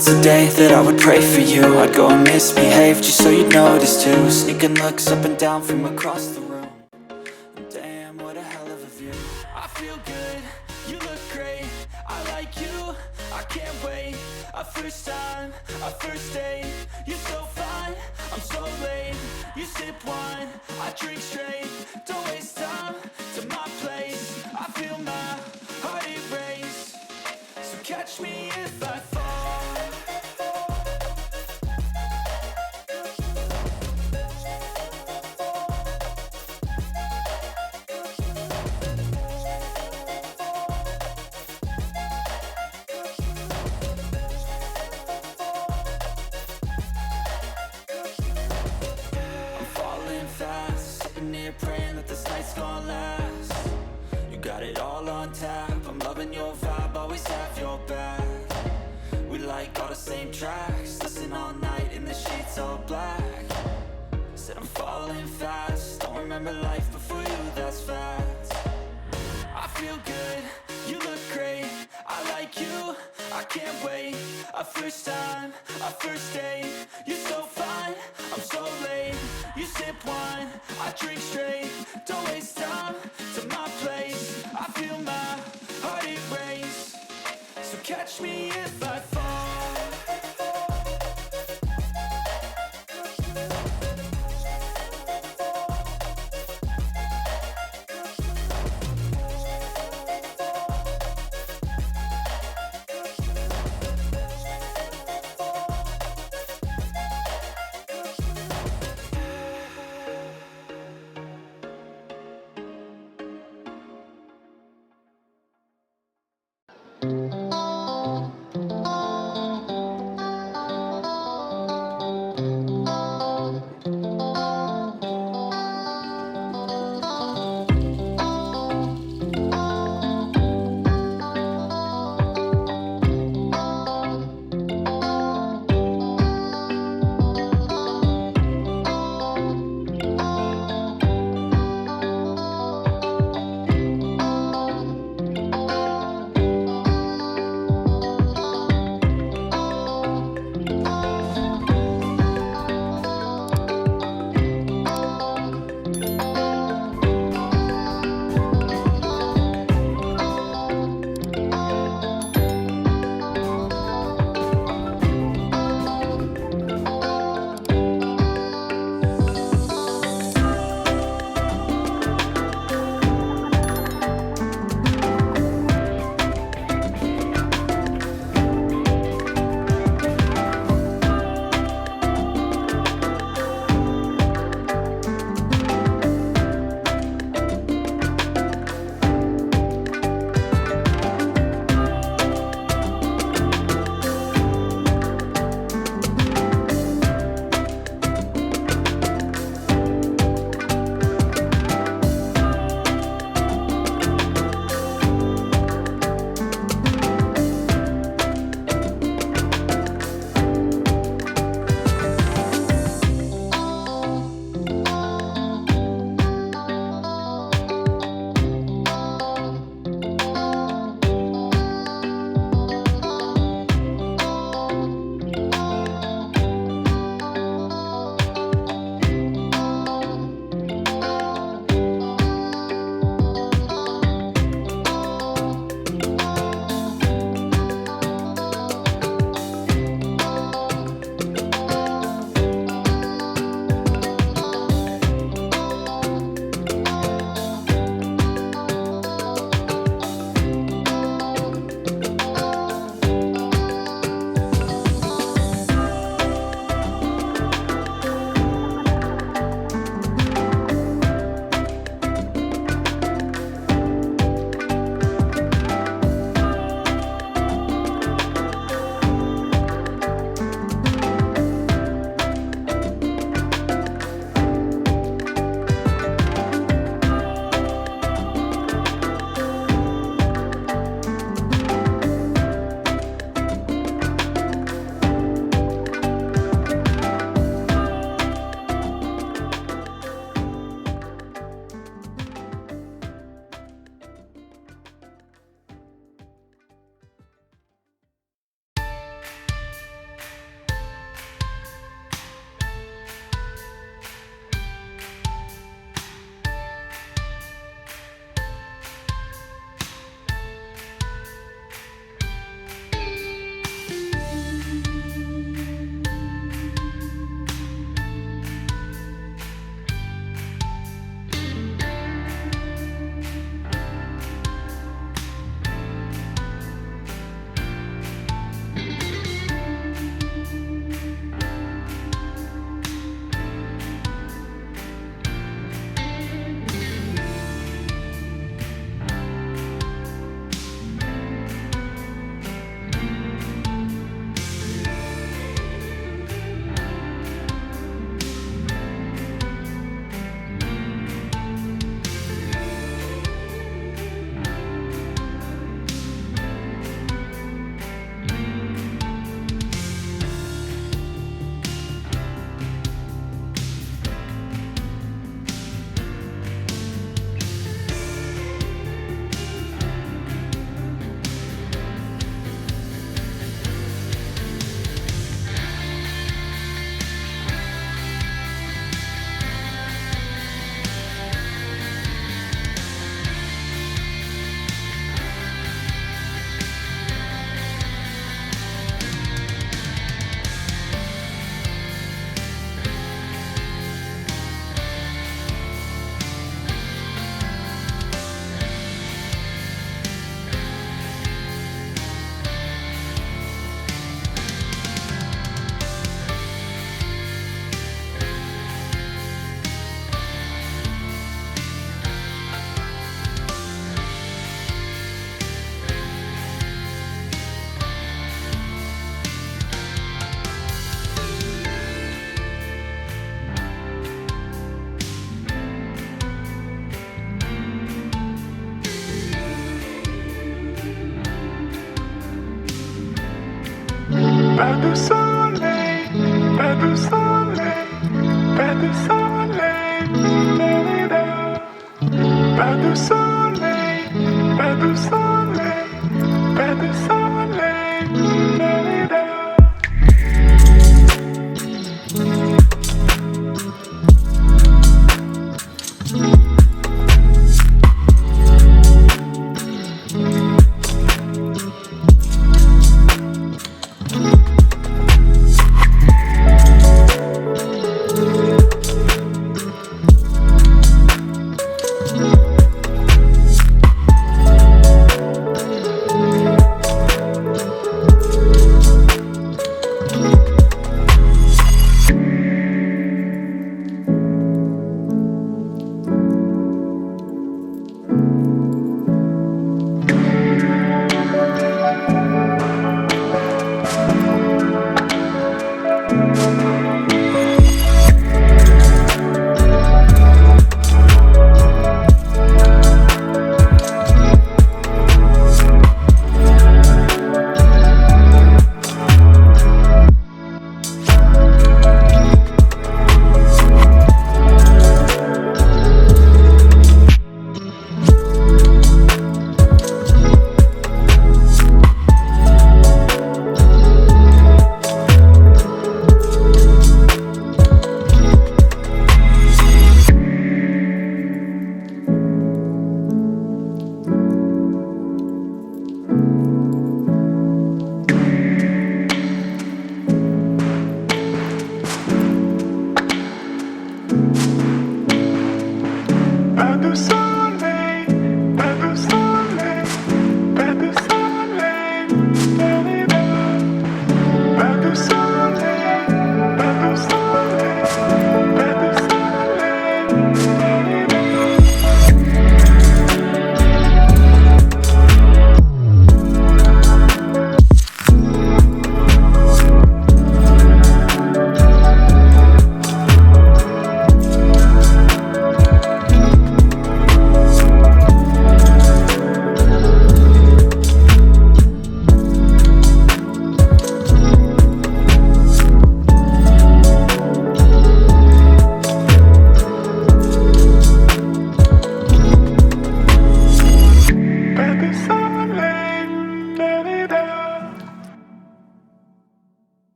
once a day that I would pray for you. I'd go and misbehave just so you'd notice too. Sneaking looks up and down from across the room. Damn, what a hell of a view. I feel good, you look great, I like you, I can't wait. A first time, a first date, you're so fine, I'm so late. You sip wine, I drink straight, don't waste time to my place. I feel my heart erase, so catch me if I fall. Sitting here praying that this night's gonna last. You got it all on tap, I'm loving your vibe, always have your back. We like all the same tracks, listen all night in the sheets all black. Said I'm falling fast, don't remember life before you, that's fact. I feel good, you look great, I like you, I can't wait. A first time, a first date, you're so fine, I'm so late. You sip wine, I drink straight, don't waste time to my place. I feel my heart erase, so catch me if I fall.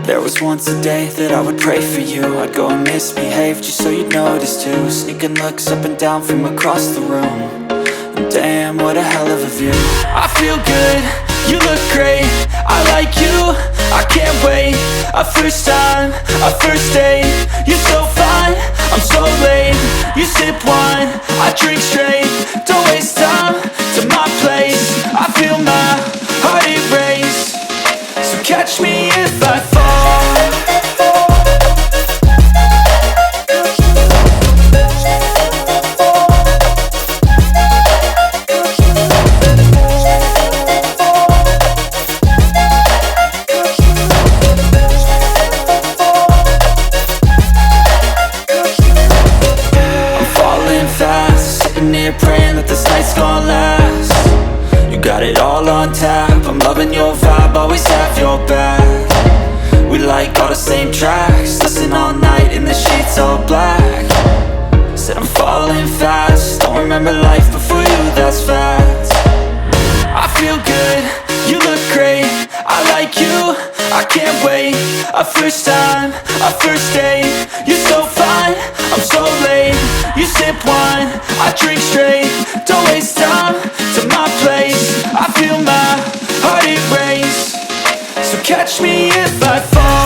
There was once a day that I would pray for you. I'd go and misbehave just so you'd notice too. Sneaking looks up and down from across the room. And damn, what a hell of a view. I feel good, you look great, I like you, I can't wait. A first time, a first date. You're so fine, I'm so late. You sip wine, I drink straight. Don't waste time to my place. I feel my heart erase. So catch me if I fall. Praying that this night's gonna last. You got it all on tap, I'm loving your vibe, always have your back. We like all the same tracks, listen all night in the sheets all black. Said I'm falling fast, don't remember life before you, that's fact. I feel good, you look great, I like you, I can't wait. A first time, a first date. You're so fine, I'm so late. You sip wine, I drink straight. Don't waste time to my place. I feel my heart erase. So catch me if I fall.